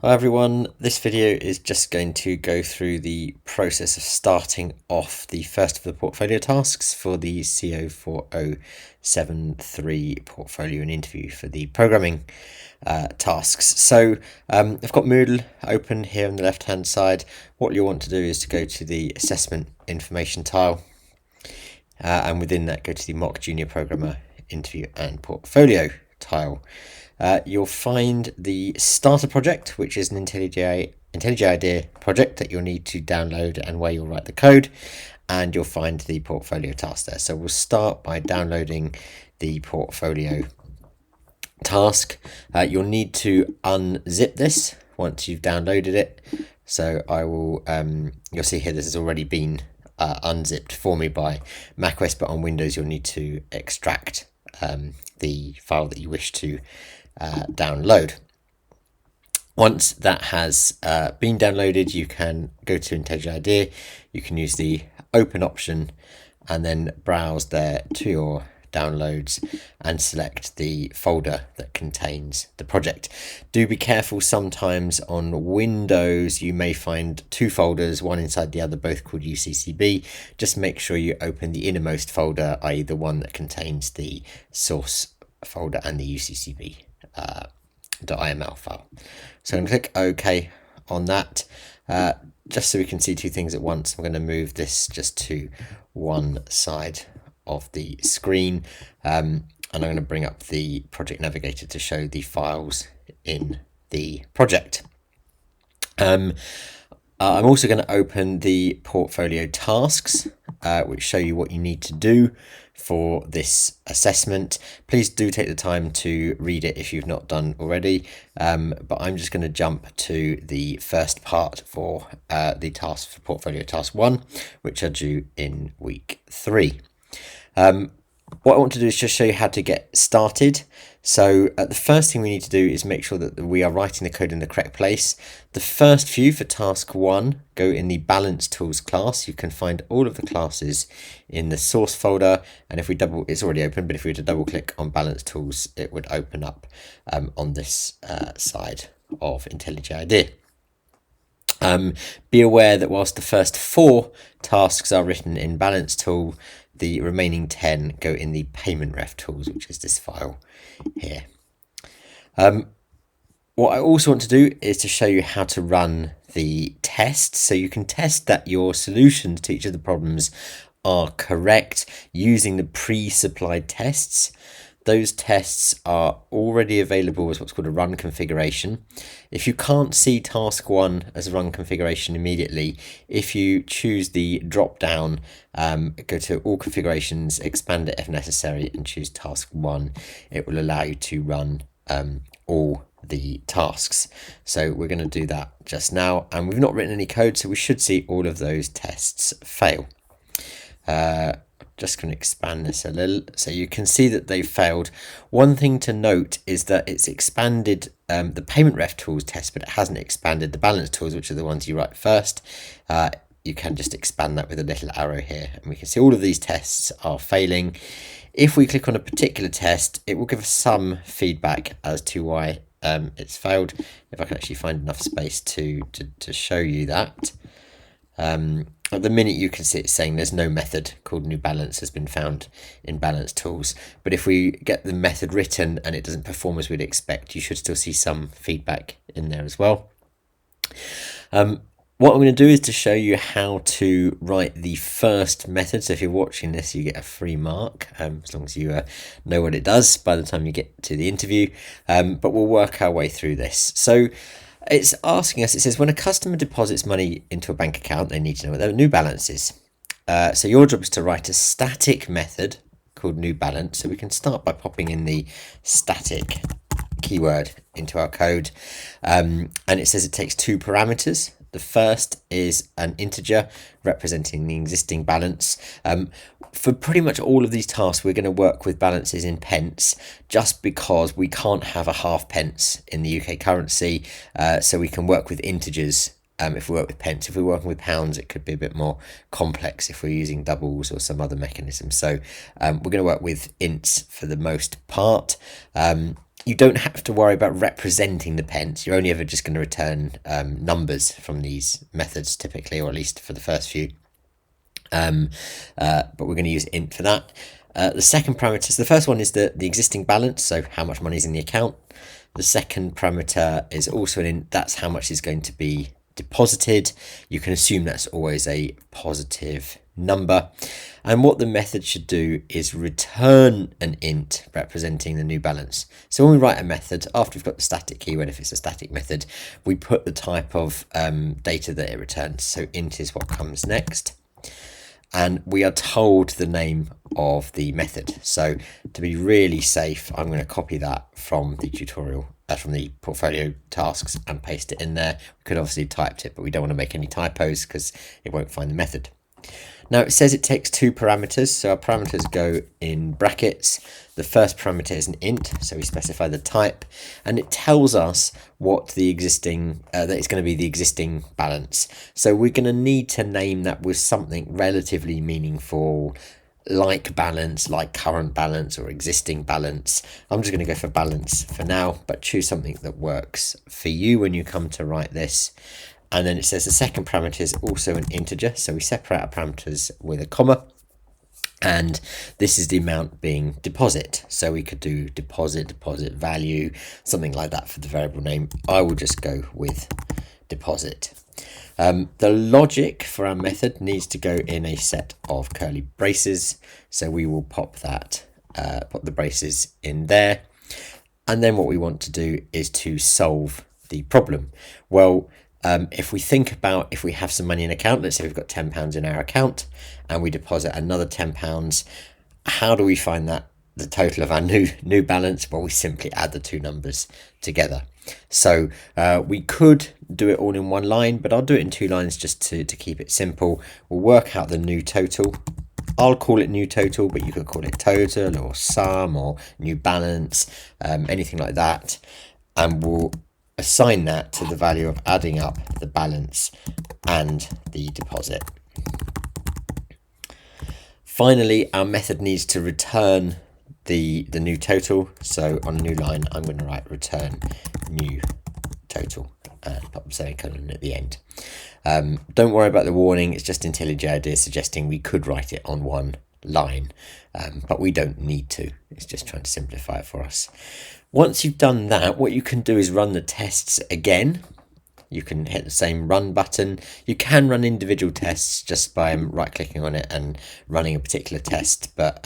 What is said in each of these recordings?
Hi everyone, this video is just going to go through the process of starting off the first of the portfolio tasks for the CO4073 portfolio and interview for the programming tasks. So I've got Moodle open here on the left hand side. What you'll want to do is to go to the assessment information tile and within that go to the mock junior programmer interview and portfolio tile. You'll find the starter project, which is an IntelliJ IDEA project that you'll need to download and where you'll write the code, and you'll find the portfolio task there. So we'll start by downloading the portfolio task. You'll need to unzip this once you've downloaded it. So I will, you'll see here this has already been unzipped for me by macOS, but on Windows you'll need to extract the file that you wish to download. Once that has been downloaded, you can go to IntelliJ IDEA. You can use the open option and then browse there to your downloads and select the folder that contains the project. Do be careful, sometimes on Windows you may find two folders, one inside the other, both called UCCB. Just make sure you open the innermost folder, i.e. the one that contains the source folder and the UCCB .iml file. So I'm going to click OK on that. Just so we can see two things at once, I'm going to move this just to one side of the screen, and I'm going to bring up the project navigator to show the files in the project. I'm also going to open the portfolio tasks, which show you what you need to do for this assessment. Please do take the time to read it if you've not done already, but I'm just going to jump to the first part for the task for portfolio task 1, which are due in week 3. What I want to do is just show you how to get started. So the first thing we need to do is make sure that we are writing the code in the correct place. The first few for task 1 go in the balance tools class. You can find all of the classes in the source folder, and if we it's already open, but if we were to double click on balance tools, it would open up on this side of IntelliJ IDEA. Be aware that whilst the first 4 tasks are written in balance tool, the remaining 10 go in the payment ref tools, which is this file here. What I also want to do is to show you how to run the tests, so you can test that your solutions to each of the problems are correct using the pre-supplied tests. Those tests are already available as what's called a run configuration. If you can't see task 1 as a run configuration immediately, if you choose the drop down, go to all configurations, expand it if necessary, and choose task 1, it will allow you to run all the tasks. So we're going to do that just now, and we've not written any code, so we should see all of those tests fail. Just going to expand this a little so you can see that they failed. One thing to note is that it's expanded the payment ref tools test, but it hasn't expanded the balance tools, which are the ones you write first. You can just expand that with a little arrow here, and we can see all of these tests are failing. If we click on a particular test, it will give us some feedback as to why it's failed. If I can actually find enough space to show you that. At the minute you can see it's saying there's no method called new balance has been found in balance tools, but if we get the method written and it doesn't perform as we'd expect, you should still see some feedback in there as well. What I'm going to do is to show you how to write the first method. So if you're watching this, you get a free mark, as long as you know what it does by the time you get to the interview, but we'll work our way through this. So it's asking us, it says when a customer deposits money into a bank account, they need to know what their new balance is. So your job is to write a static method called new balance. So we can start by popping in the static keyword into our code. And it says it takes 2 parameters. The first is an integer representing the existing balance. For pretty much all of these tasks, we're going to work with balances in pence, just because we can't have a half pence in the UK currency. So we can work with integers if we work with pence. If we're working with pounds, it could be a bit more complex if we're using doubles or some other mechanism. So we're going to work with ints for the most part. you don't have to worry about representing the pence. You're only ever just going to return numbers from these methods typically, or at least for the first few. But we're going to use int for that. The second parameter, so the first one is the existing balance, so how much money is in the account. The second parameter is also an int, that's how much is going to be deposited. You can assume that's always a positive number. And what the method should do is return an int representing the new balance. So when we write a method, after we've got the static keyword, if it's a static method, we put the type of data that it returns. So int is what comes next. And we are told the name of the method. So to be really safe, I'm going to copy that from the tutorial, from the portfolio tasks, and paste it in there. We could obviously have typed it, but we don't want to make any typos because it won't find the method. Now it says it takes two parameters, so our parameters go in brackets. The first parameter is an int, so we specify the type, and it tells us what the existing, that it's going to be the existing balance. So we're going to need to name that with something relatively meaningful, like balance, like current balance, or existing balance. I'm just going to go for balance for now, but choose something that works for you when you come to write this. And then it says the second parameter is also an integer, so we separate our parameters with a comma, and this is the amount being deposit. So we could do deposit value, something like that for the variable name. I will just go with deposit. The logic for our method needs to go in a set of curly braces, so we will pop that, pop the braces in there. And then what we want to do is to solve the problem. Well, if we think about, if we have some money in account, let's say we've got £10 in our account and we deposit another £10, how do we find that the total of our new balance? Well, we simply add the two numbers together. So we could do it all in one line, but I'll do it in two lines just to keep it simple. We'll work out the new total. I'll call it new total, but you could call it total or sum or new balance, anything like that. And we'll assign that to the value of adding up the balance and the deposit. Finally, our method needs to return the new total. So on a new line, I'm going to write return new total and pop a semicolon at the end. Don't worry about the warning. It's just IntelliJ IDEA suggesting we could write it on one line, but we don't need to. It's just trying to simplify it for us. Once you've done that, what you can do is run the tests again. You can hit the same run button. You can run individual tests just by right clicking on it and running a particular test. But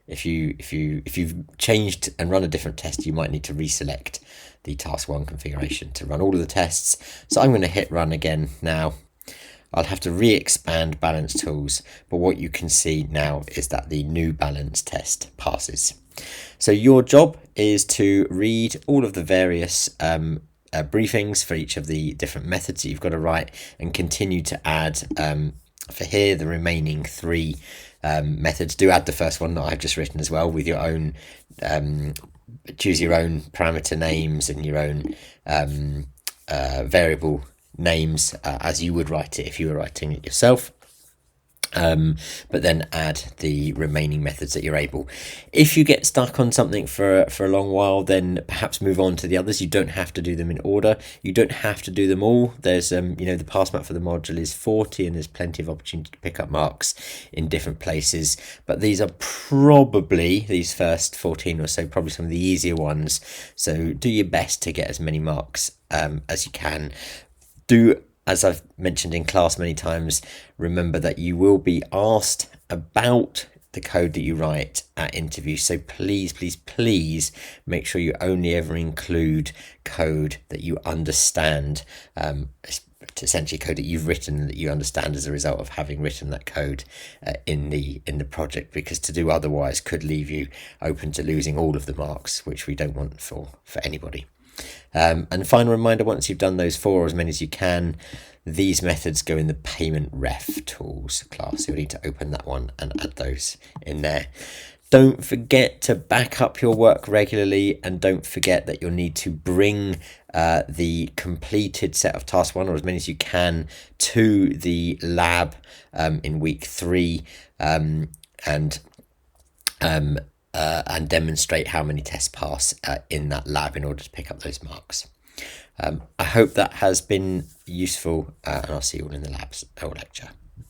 if you've changed and run a different test, you might need to reselect the task 1 configuration to run all of the tests. So I'm going to hit run again now. I'll have to re-expand balance tools, but what you can see now is that the new balance test passes. So your job is to read all of the various briefings for each of the different methods that you've got to write and continue to add, for here, the remaining 3 methods. Do add the first one that I've just written as well with your own, choose your own parameter names and your own variable names as you would write it if you were writing it yourself. But then add the remaining methods that you're able. If you get stuck on something for a long while, then perhaps move on to the others. You don't have to do them in order. You don't have to do them all. There's the pass mark for the module is 40, and there's plenty of opportunity to pick up marks in different places. But these are probably, these first 14 or so, probably some of the easier ones. So do your best to get as many marks as you can. As I've mentioned in class many times, remember that you will be asked about the code that you write at interview. So please, please, please make sure you only ever include code that you understand, essentially code that you've written that you understand as a result of having written that code in the project, because to do otherwise could leave you open to losing all of the marks, which we don't want for anybody. And final reminder, once you've done those 4 or as many as you can, these methods go in the payment ref tools class. You'll need to open that one and add those in there. Don't forget to back up your work regularly, and don't forget that you'll need to bring the completed set of task 1 or as many as you can to the lab in week 3, and and demonstrate how many tests pass in that lab in order to pick up those marks. I hope that has been useful, and I'll see you all in the labs or lecture.